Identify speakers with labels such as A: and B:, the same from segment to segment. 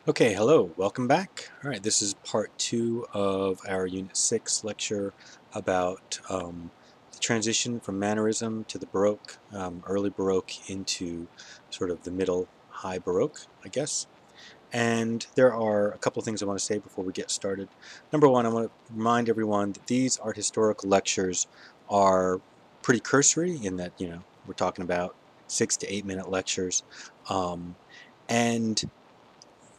A: Okay, hello, welcome back. All right, this is part two of our Unit 6 lecture about the transition from Mannerism to the Baroque, early Baroque into sort of the middle high Baroque, I guess. And there are a couple of things I want to say before we get started. Number one, I want to remind everyone that these art historical lectures are pretty cursory in that, we're talking about 6 to 8 minute lectures. Um, and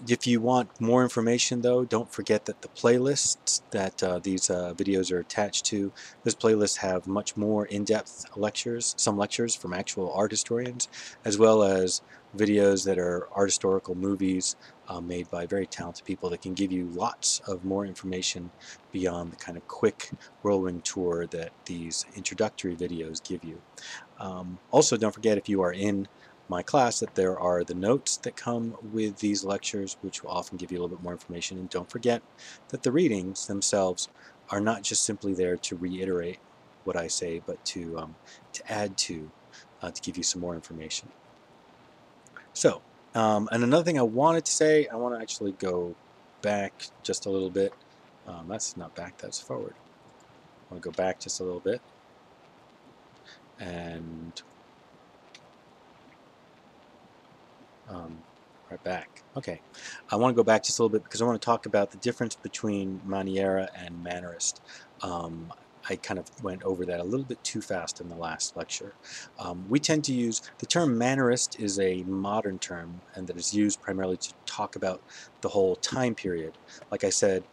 A: if you want more information, though, don't forget that the playlists that these videos are attached to, those playlists have much more in-depth lectures, some lectures from actual art historians, as well as videos that are art historical movies made by very talented people that can give you lots of more information beyond the kind of quick whirlwind tour that these introductory videos give you. Also, don't forget, if you are in my class, that there are the notes that come with these lectures, which will often give you a little bit more information. And don't forget that the readings themselves are not just simply there to reiterate what I say, but to add to give you some more information. So, and another thing I wanted to say, I want to actually go back just a little bit. That's not back, that's forward. I want to go back just a little bit and right back. Okay, I want to go back just a little bit because I want to talk about the difference between Maniera and Mannerist. I kind of went over that a little bit too fast in the last lecture. We tend to use the term Mannerist is a modern term and that is used primarily to talk about the whole time period. Like I said,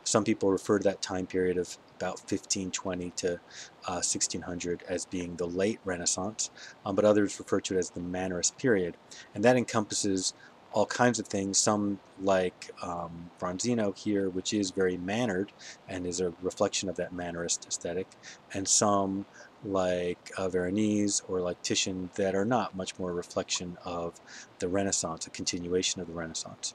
A: some people refer to that time period of about 1520 to 1600 as being the late Renaissance, but others refer to it as the Mannerist period. And that encompasses all kinds of things, some like Bronzino here, which is very mannered and is a reflection of that Mannerist aesthetic, and some like Veronese or like Titian that are not, much more a reflection of the Renaissance, a continuation of the Renaissance.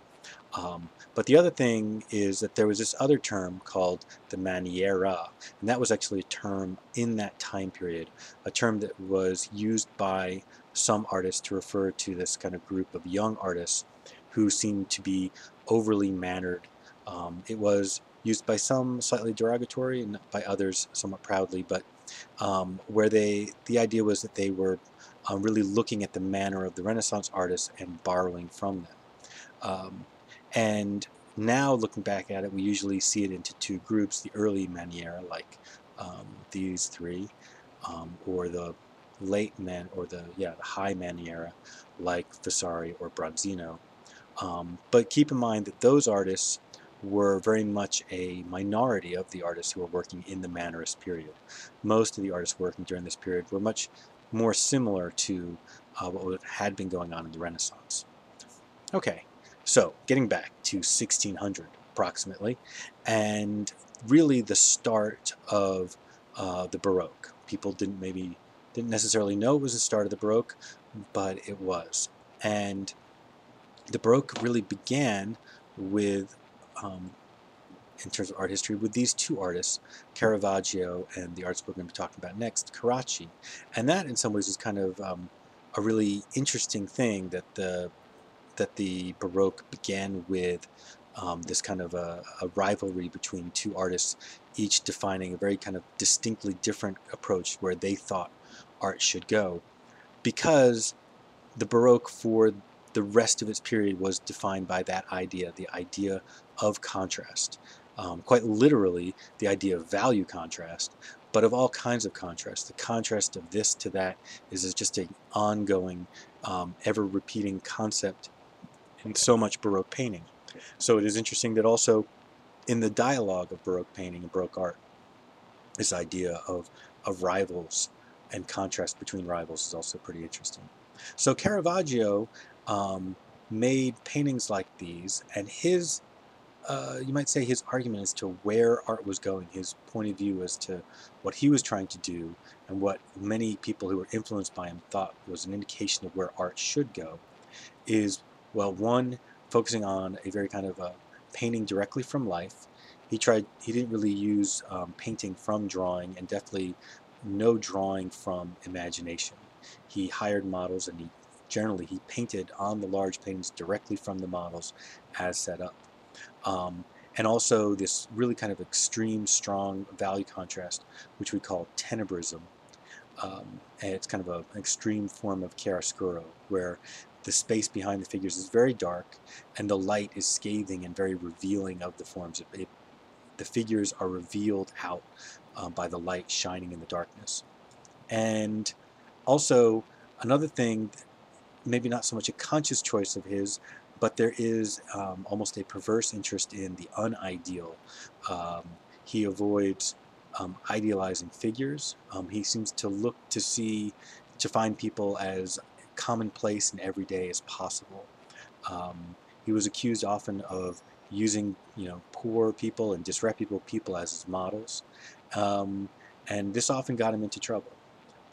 A: But the other thing is that there was this other term called the maniera, and that was actually a term in that time period, a term that was used by some artists to refer to this kind of group of young artists who seemed to be overly mannered. It was used by some slightly derogatory and by others somewhat proudly, but where the idea was that they were really looking at the manner of the Renaissance artists and borrowing from them. Um, and now looking back at it, we usually see it into two groups: the early Maniera, like these three, or the late man, or the high Maniera, like Vasari or Bronzino. But keep in mind that those artists were very much a minority of the artists who were working in the Mannerist period. Most of the artists working during this period were much more similar to what had been going on in the Renaissance. Okay, so getting back to 1600 approximately, and really the start of the Baroque. People didn't necessarily know it was the start of the Baroque, but it was. And the Baroque really began with, um, in terms of art history, with these two artists, Caravaggio and the artist we're going to be talking about next, Carracci. And that, in some ways, is kind of a really interesting thing that the Baroque began with this kind of a rivalry between two artists, each defining a very kind of distinctly different approach where they thought art should go, because the Baroque for the rest of its period was defined by that idea, the idea of contrast. Quite literally, the idea of value contrast, but of all kinds of contrast. The contrast of this to that is just an ongoing, ever-repeating concept in so much Baroque painting. So it is interesting that also in the dialogue of Baroque painting and Baroque art, this idea of rivals and contrast between rivals is also pretty interesting. So Caravaggio made paintings like these, and his, you might say, his argument as to where art was going, his point of view as to what he was trying to do, and what many people who were influenced by him thought was an indication of where art should go, is, well, one, focusing on a very kind of painting directly from life. He didn't really use painting from drawing, and definitely no drawing from imagination. He hired models and he generally he painted on the large paintings directly from the models as set up. Um, and also this really kind of extreme, strong value contrast, which we call tenebrism. And it's kind of an extreme form of chiaroscuro, where the space behind the figures is very dark, and the light is scathing and very revealing of the forms. The figures are revealed out by the light shining in the darkness. And also, another thing, maybe not so much a conscious choice of his, but there is almost a perverse interest in the unideal. Um, he avoids idealizing figures. He seems to look to find people as commonplace and everyday as possible. He was accused often of using, poor people and disreputable people as his models, um, and this often got him into trouble.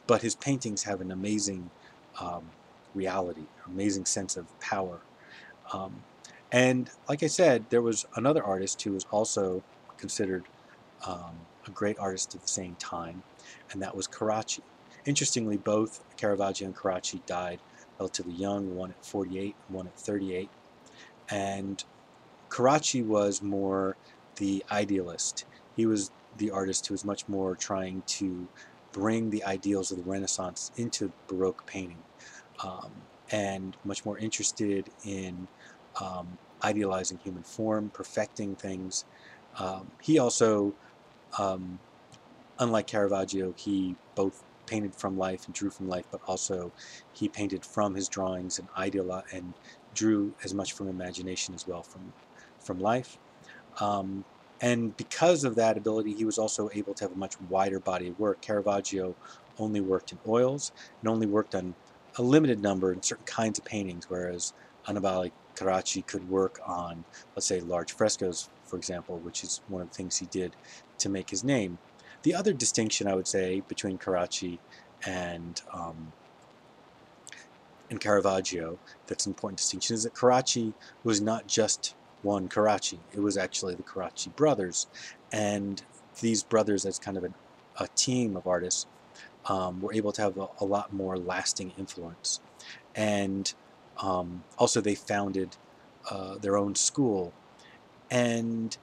A: But his paintings have an amazing um, reality, amazing sense of power. Um, and like I said, there was another artist who was also considered a great artist at the same time, and that was Carracci. Interestingly, both Caravaggio and Carracci died relatively young, one at 48, one at 38. And Carracci was more the idealist. He was the artist who was much more trying to bring the ideals of the Renaissance into Baroque painting, um, and much more interested in idealizing human form, perfecting things. He also, um, unlike Caravaggio, he both painted from life and drew from life, but also he painted from his drawings and and drew as much from imagination as well from life. Um, and because of that ability, he was also able to have a much wider body of work. Caravaggio only worked in oils and only worked on a limited number in certain kinds of paintings, whereas Annibale Carracci could work on, let's say, large frescoes, for example, which is one of the things he did to make his name. The other distinction, I would say, between Carracci and um, and Caravaggio, that's an important distinction, is that Carracci was not just one Carracci. It was actually the Carracci brothers. And these brothers, as kind of a team of artists, were able to have a lot more lasting influence. And also, they founded their own school, and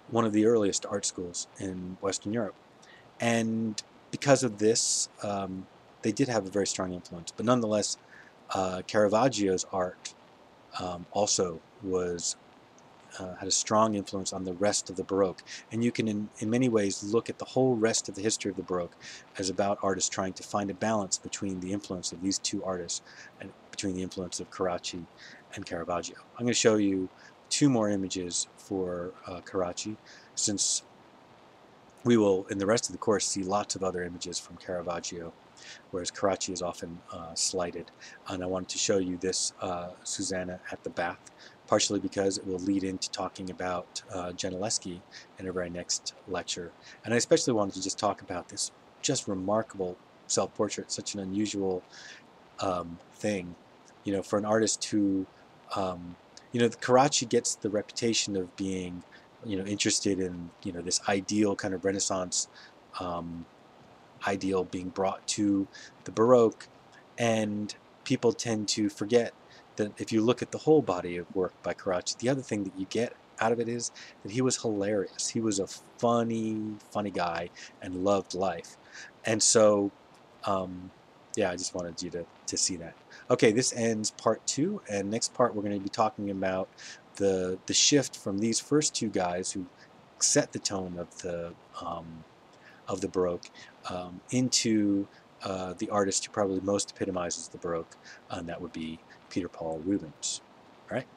A: one of the earliest art schools in Western Europe. And because of this, they did have a very strong influence. But nonetheless, Caravaggio's art also was had a strong influence on the rest of the Baroque. And you can, in many ways, look at the whole rest of the history of the Baroque as about artists trying to find a balance between the influence of these two artists and between the influence of Carracci and Caravaggio. I'm going to show you two more images for Carracci, since we will, in the rest of the course, see lots of other images from Caravaggio, whereas Carracci is often slighted. And I wanted to show you this Susanna at the bath, partially because it will lead into talking about Gentileschi in our very next lecture. And I especially wanted to just talk about this just remarkable self-portrait, such an unusual thing, for an artist who, Carracci gets the reputation of being, interested in, this ideal kind of Renaissance um, ideal being brought to the Baroque, and people tend to forget that if you look at the whole body of work by Carracci, the other thing that you get out of it is that he was hilarious. He was a funny guy and loved life. And so, yeah, I just wanted you to see that. Okay, this ends part 2, and next part we're going to be talking about the shift from these first two guys who set the tone of the Baroque into the artist who probably most epitomizes the Baroque, and that would be Peter Paul Rubens. All right.